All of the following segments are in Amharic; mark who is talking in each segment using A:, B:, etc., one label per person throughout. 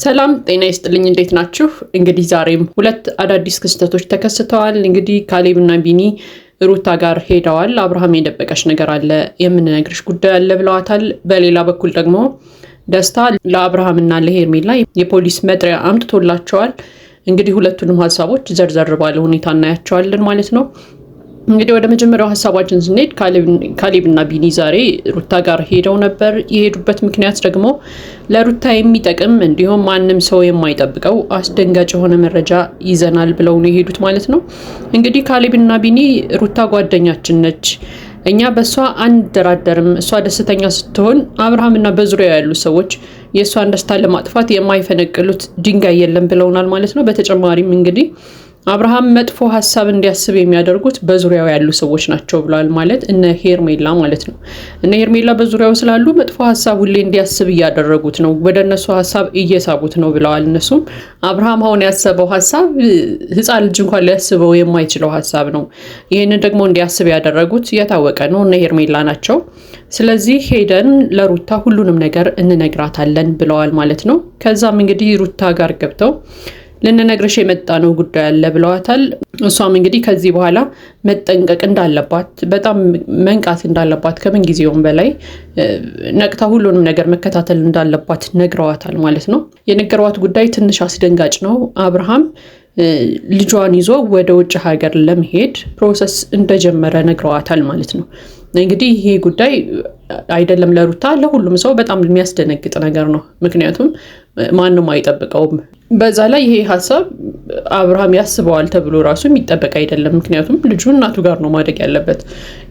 A: ሰላም ጤና ይስጥልኝ እንዴት ናችሁ? እንግዲህ ዛሬም ሁለት አዳዲስ ክስተቶች ተከስተዋል። እንግዲህ ካሌብና ቢኒ ሩታ ጋር ሄደዋል። አብርሃም የደበቀሽ ነገር አለ የምንነግርሽ ጉዳይ አለ ብለዋታል። በሌላ በኩል ደግሞ ደስታ ለአብርሃምና ለሄርሜላ የፖሊስ መጥሪያ አምጥቶላቸዋል። እንግዲህ ሁለቱንም ሀሳቦች ዘርዘር ባለ ሁኔታ እናያቸዋለን ማለት ነው። እንግዲህ ወደ መጀመሪያው ሀሳባችን ስንሄድ ካሌብና ቢኒ ዛሬ ሩታ ጋር ሄደው ነበር። የሄዱበት ምክንያት ደግሞ ለሩታ የሚጠቅም እንዲሁም ማንም ሰው የማይጠብቀው አስደንጋጭ የሆነ መረጃ ይዘናል ብለው ነው የሄዱት ማለት ነው። እንግዲህ ካሌብና ቢኒ ሩታ ጓደኛችን ነች፣ እኛ በእሷ አንደራደርም፣ እሷ ደስተኛ ስትሆን አብርሃምና በዙሪያው ያሉ ሰዎች የእሷን ደስታ ለማጥፋት የማይፈነቅሉት ድንጋይ የለም ብለውናል ማለት ነው። በተጨማሪም እንግዲህ አብርሃም መጥፎ ሀሳብ እንዲያስብ የሚያደርጉት በዙሪያው ያሉ ሰዎች ናቸው ብለዋል። ማለት እነ ሄርሜላ ማለት ነው። እነ ሄርሜላ በዙሪያው ስላሉ መጥፎ ሀሳብ ሁሌ እንዲያስብ እያደረጉት ነው፣ ወደ እነሱ ሀሳብ እየሳቡት ነው ብለዋል። እነሱም አብርሃም አሁን ያሰበው ሀሳብ ሕፃን ልጅ እንኳን ሊያስበው የማይችለው ሀሳብ ነው። ይህንን ደግሞ እንዲያስብ ያደረጉት የታወቀ ነው፣ እነ ሄርሜላ ናቸው። ስለዚህ ሄደን ለሩታ ሁሉንም ነገር እንነግራታለን ብለዋል ማለት ነው። ከዛም እንግዲህ ሩታ ጋር ገብተው ልንነግርሽ የመጣ ነው ጉዳይ አለ ብለዋታል። እሷም እንግዲህ ከዚህ በኋላ መጠንቀቅ እንዳለባት፣ በጣም መንቃት እንዳለባት፣ ከምን ጊዜውም በላይ ነቅታ ሁሉንም ነገር መከታተል እንዳለባት ነግረዋታል ማለት ነው። የነገሯት ጉዳይ ትንሽ አስደንጋጭ ነው። አብርሃም ልጇን ይዞ ወደ ውጭ ሀገር ለመሄድ ፕሮሰስ እንደጀመረ ነግረዋታል ማለት ነው። እንግዲህ ይሄ ጉዳይ አይደለም ለሩታ ለሁሉም ሰው በጣም የሚያስደነግጥ ነገር ነው። ምክንያቱም ማንም አይጠብቀውም። በዛ ላይ ይሄ ሀሳብ አብርሃም ያስበዋል ተብሎ ራሱ የሚጠበቅ አይደለም። ምክንያቱም ልጁ እናቱ ጋር ነው ማደግ ያለበት።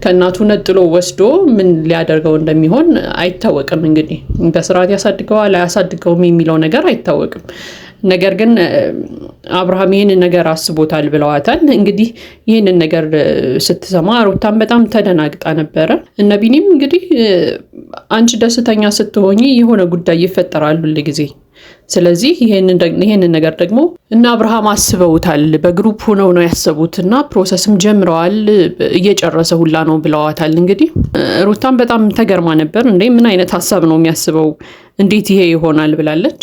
A: ከእናቱ ነጥሎ ወስዶ ምን ሊያደርገው እንደሚሆን አይታወቅም። እንግዲህ በስርዓት ያሳድገዋል አያሳድገውም የሚለው ነገር አይታወቅም። ነገር ግን አብርሃም ይህንን ነገር አስቦታል ብለዋታል። እንግዲህ ይህንን ነገር ስትሰማ ሩታም በጣም ተደናግጣ ነበረ። እነ ቢኒም እንግዲህ አንቺ ደስተኛ ስትሆኚ የሆነ ጉዳይ ይፈጠራል ሁል ጊዜ። ስለዚህ ይህንን ነገር ደግሞ እና አብርሃም አስበውታል፣ በግሩፕ ሆነው ነው ያሰቡት እና ፕሮሰስም ጀምረዋል፣ እየጨረሰ ሁላ ነው ብለዋታል። እንግዲህ ሩታም በጣም ተገርማ ነበር። እንዴ ምን አይነት ሀሳብ ነው የሚያስበው? እንዴት ይሄ ይሆናል ብላለች።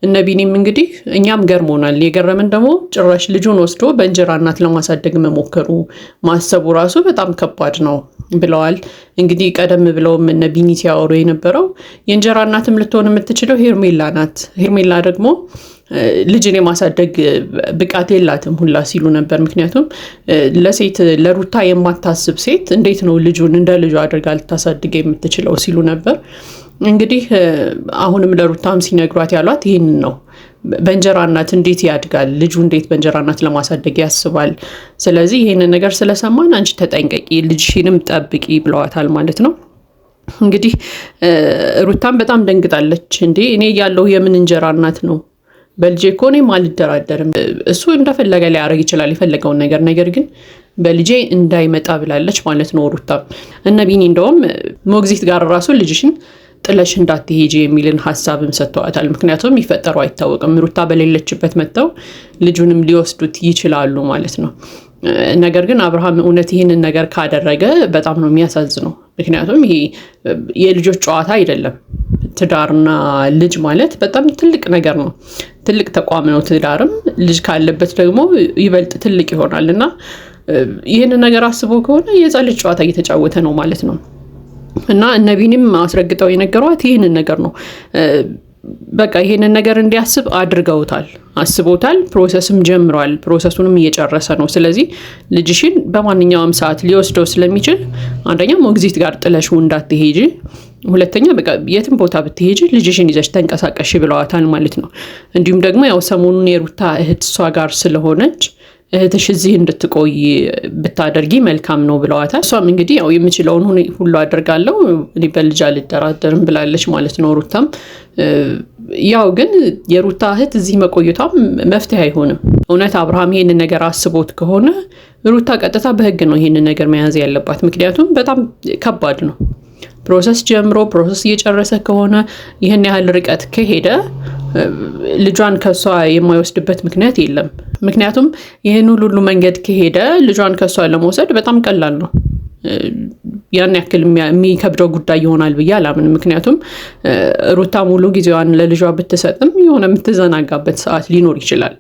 A: እነ ቢኒም እንግዲህ እኛም ገርሞናል። የገረመን ደግሞ ጭራሽ ልጁን ወስዶ በእንጀራ እናት ለማሳደግ መሞከሩ ማሰቡ ራሱ በጣም ከባድ ነው ብለዋል። እንግዲህ ቀደም ብለውም እነ ቢኒ ሲያወሩ የነበረው የእንጀራ እናትም ልትሆን የምትችለው ሄርሜላ ናት፣ ሄርሜላ ደግሞ ልጅን የማሳደግ ብቃት የላትም ሁላ ሲሉ ነበር። ምክንያቱም ለሴት ለሩታ የማታስብ ሴት እንዴት ነው ልጁን እንደ ልጁ አድርጋ ልታሳድግ የምትችለው ሲሉ ነበር። እንግዲህ አሁንም ለሩታም ሲነግሯት ያሏት ይህንን ነው። በእንጀራ እናት እንዴት ያድጋል ልጁ? እንዴት በእንጀራ እናት ለማሳደግ ያስባል? ስለዚህ ይህንን ነገር ስለሰማን አንቺ ተጠንቀቂ፣ ልጅሽንም ጠብቂ ብለዋታል ማለት ነው። እንግዲህ ሩታም በጣም ደንግጣለች። እንዴ እኔ ያለው የምን እንጀራ እናት ነው? በልጄ እኮ እኔም አልደራደርም። እሱ እንደፈለገ ሊያደርግ ይችላል የፈለገውን ነገር፣ ነገር ግን በልጄ እንዳይመጣ ብላለች ማለት ነው ሩታ። እነ ቢኒ እንደውም ሞግዚት ጋር ራሱ ልጅሽን ጥለሽ እንዳትሄጂ የሚልን ሀሳብም ሰጥተዋታል። ምክንያቱም ይፈጠሩ አይታወቅም፣ ሩታ በሌለችበት መጥተው ልጁንም ሊወስዱት ይችላሉ ማለት ነው። ነገር ግን አብርሃም እውነት ይህንን ነገር ካደረገ በጣም ነው የሚያሳዝነው። ምክንያቱም ይሄ የልጆች ጨዋታ አይደለም። ትዳርና ልጅ ማለት በጣም ትልቅ ነገር ነው፣ ትልቅ ተቋም ነው። ትዳርም ልጅ ካለበት ደግሞ ይበልጥ ትልቅ ይሆናል እና ይህንን ነገር አስቦ ከሆነ የሕፃን ልጅ ጨዋታ እየተጫወተ ነው ማለት ነው። እና እነ ቢኒም አስረግጠው የነገሯት ይህንን ነገር ነው። በቃ ይሄንን ነገር እንዲያስብ አድርገውታል፣ አስቦታል፣ ፕሮሰስም ጀምሯል፣ ፕሮሰሱንም እየጨረሰ ነው። ስለዚህ ልጅሽን በማንኛውም ሰዓት ሊወስደው ስለሚችል አንደኛ ሞግዚት ጋር ጥለሽው እንዳትሄጂ፣ ሁለተኛ በቃ የትም ቦታ ብትሄጂ ልጅሽን ይዘሽ ተንቀሳቀሽ ብለዋታል ማለት ነው። እንዲሁም ደግሞ ያው ሰሞኑን የሩታ እህት እሷ ጋር ስለሆነች እህትሽ እዚህ እንድትቆይ ብታደርጊ መልካም ነው ብለዋታል። እሷም እንግዲህ ያው የምችለውን ሁሉ አደርጋለሁ፣ እኔ በልጅ አልደራደርም ብላለች ማለት ነው ሩታም። ያው ግን የሩታ እህት እዚህ መቆየቷም መፍትሄ አይሆንም። እውነት አብርሃም ይሄንን ነገር አስቦት ከሆነ ሩታ ቀጥታ በህግ ነው ይሄንን ነገር መያዝ ያለባት። ምክንያቱም በጣም ከባድ ነው። ፕሮሰስ ጀምሮ ፕሮሰስ እየጨረሰ ከሆነ ይህን ያህል ርቀት ከሄደ ልጇን ከሷ የማይወስድበት ምክንያት የለም። ምክንያቱም ይህን ሁሉ መንገድ ከሄደ ልጇን ከሷ ለመውሰድ በጣም ቀላል ነው። ያን ያክል የሚከብደው ጉዳይ ይሆናል ብዬ አላምንም። ምክንያቱም ሩታ ሙሉ ጊዜዋን ለልጇ ብትሰጥም የሆነ የምትዘናጋበት ሰዓት ሊኖር ይችላል።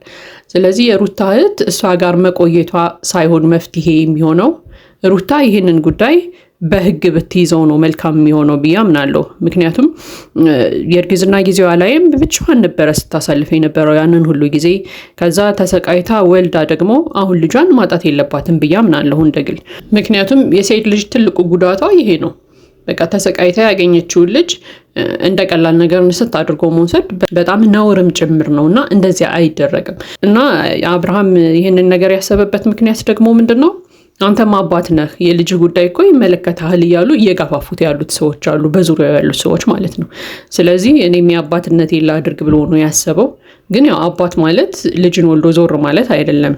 A: ስለዚህ የሩታ እህት እሷ ጋር መቆየቷ ሳይሆን መፍትሄ የሚሆነው ሩታ ይህንን ጉዳይ በህግ ብትይዘው ነው መልካም የሚሆነው ብዬ አምናለሁ። ምክንያቱም የእርግዝና ጊዜዋ ላይም ብቻዋን ነበረ ስታሳልፍ የነበረው ያንን ሁሉ ጊዜ። ከዛ ተሰቃይታ ወልዳ ደግሞ አሁን ልጇን ማጣት የለባትም ብዬ አምናለሁ እንደግል። ምክንያቱም የሴት ልጅ ትልቁ ጉዳቷ ይሄ ነው። በቃ ተሰቃይታ ያገኘችውን ልጅ እንደ ቀላል ነገር ንስት አድርጎ መውሰድ በጣም ነውርም ጭምር ነው እና እንደዚያ አይደረግም። እና አብርሃም ይህንን ነገር ያሰበበት ምክንያት ደግሞ ምንድን ነው? አንተም አባት ነህ፣ የልጅ ጉዳይ እኮ ይመለከታል እያሉ እየገፋፉት ያሉት ሰዎች አሉ፣ በዙሪያው ያሉት ሰዎች ማለት ነው። ስለዚህ እኔም የአባትነት ላድርግ ብሎ ነው ያሰበው። ግን ያው አባት ማለት ልጅን ወልዶ ዞር ማለት አይደለም።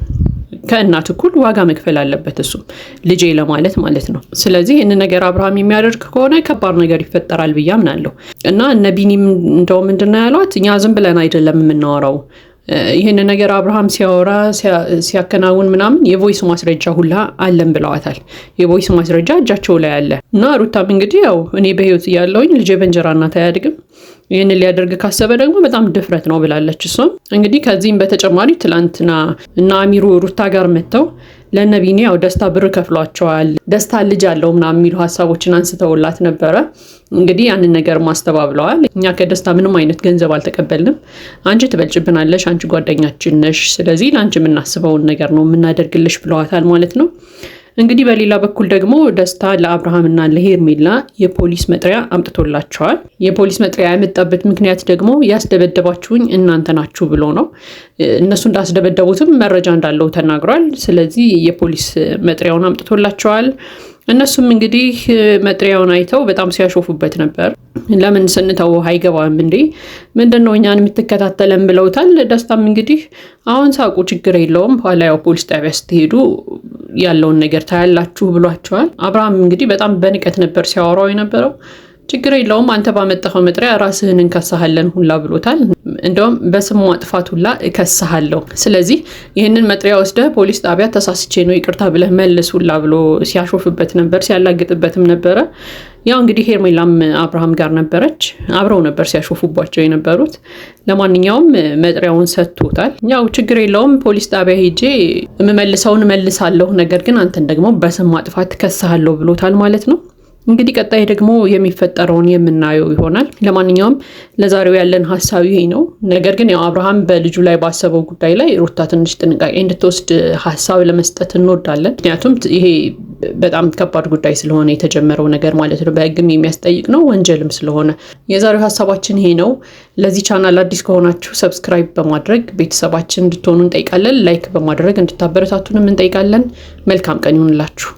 A: ከእናት እኩል ዋጋ መክፈል አለበት እሱም ልጄ ለማለት ማለት ነው። ስለዚህ ይህን ነገር አብርሃም የሚያደርግ ከሆነ ከባድ ነገር ይፈጠራል ብዬ አምናለሁ። እና እነ ቢኒም እንደው ምንድን ነው ያሏት፣ እኛ ዝም ብለን አይደለም የምናወራው፣ ይህን ነገር አብርሃም ሲያወራ ሲያከናውን ምናምን የቮይስ ማስረጃ ሁላ አለን ብለዋታል። የቮይስ ማስረጃ እጃቸው ላይ አለ። እና ሩታም እንግዲህ ያው እኔ በህይወት እያለሁኝ ልጄ በእንጀራ እናት አያድግም፣ ይህንን ሊያደርግ ካሰበ ደግሞ በጣም ድፍረት ነው ብላለች። እሷም እንግዲህ ከዚህም በተጨማሪ ትላንትና እና አሚሩ ሩታ ጋር መጥተው ለነቢኒ ያው ደስታ ብር ከፍሏቸዋል፣ ደስታ ልጅ አለው ምናምን የሚሉ ሀሳቦችን አንስተውላት ነበረ። እንግዲህ ያንን ነገር ማስተባብለዋል። እኛ ከደስታ ምንም አይነት ገንዘብ አልተቀበልንም፣ አንቺ ትበልጭብናለሽ፣ አንቺ ጓደኛችን ነሽ፣ ስለዚህ ለአንቺ የምናስበውን ነገር ነው የምናደርግልሽ ብለዋታል ማለት ነው። እንግዲህ በሌላ በኩል ደግሞ ደስታ ለአብርሃምና ለሄርሜላ የፖሊስ መጥሪያ አምጥቶላቸዋል። የፖሊስ መጥሪያ ያመጣበት ምክንያት ደግሞ ያስደበደባችሁኝ እናንተ ናችሁ ብሎ ነው። እነሱ እንዳስደበደቡትም መረጃ እንዳለው ተናግሯል። ስለዚህ የፖሊስ መጥሪያውን አምጥቶላቸዋል። እነሱም እንግዲህ መጥሪያውን አይተው በጣም ሲያሾፉበት ነበር። ለምን ስንተው አይገባም እንዴ? ምንድነው እኛን የምትከታተለን ብለውታል። ደስታም እንግዲህ አሁን ሳቁ ችግር የለውም፣ ኋላ ያው ፖሊስ ጣቢያ ስትሄዱ ያለውን ነገር ታያላችሁ ብሏቸዋል። አብርሃም እንግዲህ በጣም በንቀት ነበር ሲያወራው የነበረው። ችግር የለውም አንተ ባመጣኸው መጥሪያ ራስህን እንከሳሃለን ሁላ ብሎታል። እንደውም በስም ማጥፋት ሁላ እከሳሃለሁ፣ ስለዚህ ይህንን መጥሪያ ወስደህ ፖሊስ ጣቢያ ተሳስቼ ነው ይቅርታ ብለህ መልስ ሁላ ብሎ ሲያሾፍበት ነበር፣ ሲያላግጥበትም ነበረ። ያው እንግዲህ ሄርሜላም አብርሃም ጋር ነበረች፣ አብረው ነበር ሲያሾፉባቸው የነበሩት። ለማንኛውም መጥሪያውን ሰጥቶታል። ያው ችግር የለውም ፖሊስ ጣቢያ ሄጄ የምመልሰውን መልሳለሁ፣ ነገር ግን አንተን ደግሞ በስም ማጥፋት እከሳሃለሁ ብሎታል ማለት ነው። እንግዲህ ቀጣይ ደግሞ የሚፈጠረውን የምናየው ይሆናል። ለማንኛውም ለዛሬው ያለን ሀሳብ ይሄ ነው። ነገር ግን ያው አብርሃም በልጁ ላይ ባሰበው ጉዳይ ላይ ሩታ ትንሽ ጥንቃቄ እንድትወስድ ሀሳብ ለመስጠት እንወዳለን። ምክንያቱም ይሄ በጣም ከባድ ጉዳይ ስለሆነ የተጀመረው ነገር ማለት ነው፣ በህግም የሚያስጠይቅ ነው፣ ወንጀልም ስለሆነ። የዛሬው ሀሳባችን ይሄ ነው። ለዚህ ቻናል አዲስ ከሆናችሁ ሰብስክራይብ በማድረግ ቤተሰባችን እንድትሆኑ እንጠይቃለን። ላይክ በማድረግ እንድታበረታቱንም እንጠይቃለን። መልካም ቀን ይሁንላችሁ።